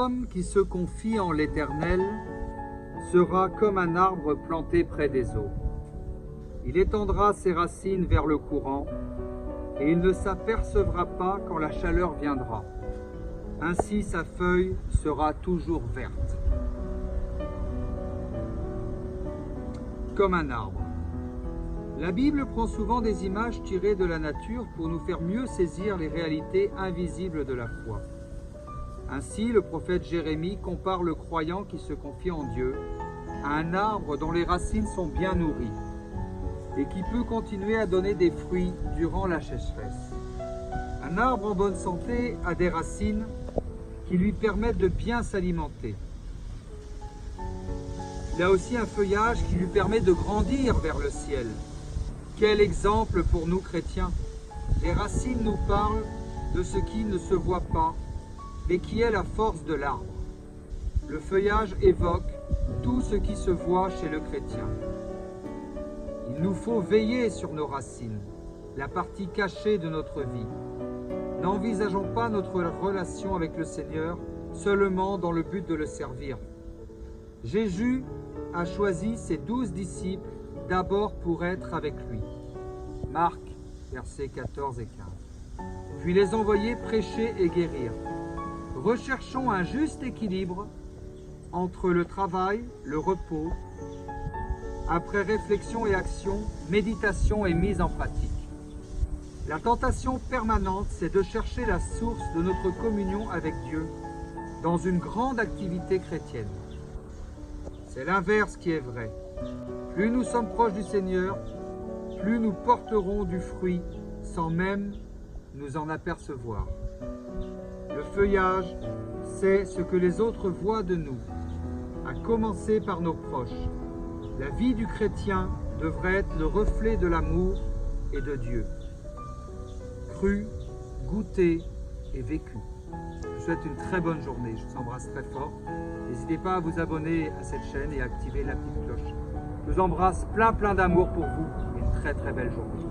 L'homme qui se confie en l'Éternel sera comme un arbre planté près des eaux. Il étendra ses racines vers le courant et il ne s'apercevra pas quand la chaleur viendra. Ainsi sa feuille sera toujours verte. Comme un arbre. La Bible prend souvent des images tirées de la nature pour nous faire mieux saisir les réalités invisibles de la foi. Ainsi, le prophète Jérémie compare le croyant qui se confie en Dieu à un arbre dont les racines sont bien nourries et qui peut continuer à donner des fruits durant la sécheresse. Un arbre en bonne santé a des racines qui lui permettent de bien s'alimenter. Il a aussi un feuillage qui lui permet de grandir vers le ciel. Quel exemple pour nous chrétiens! Les racines nous parlent de ce qui ne se voit pas, mais qui est la force de l'arbre. Le feuillage évoque tout ce qui se voit chez le chrétien. Il nous faut veiller sur nos racines, la partie cachée de notre vie. N'envisageons pas notre relation avec le Seigneur seulement dans le but de le servir. Jésus a choisi ses 12 disciples d'abord pour être avec lui. Marc, versets 14 et 15. Puis les envoyer prêcher et guérir. Recherchons un juste équilibre entre le travail, le repos, après réflexion et action, méditation et mise en pratique. La tentation permanente, c'est de chercher la source de notre communion avec Dieu dans une grande activité chrétienne. C'est l'inverse qui est vrai. Plus nous sommes proches du Seigneur, plus nous porterons du fruit sans même nous en apercevoir. Le feuillage, c'est ce que les autres voient de nous, à commencer par nos proches. La vie du chrétien devrait être le reflet de l'amour et de Dieu. Cru, goûté et vécu. Je vous souhaite une très bonne journée. Je vous embrasse très fort. N'hésitez pas à vous abonner à cette chaîne et à activer la petite cloche. Je vous embrasse plein d'amour pour vous et une très belle journée.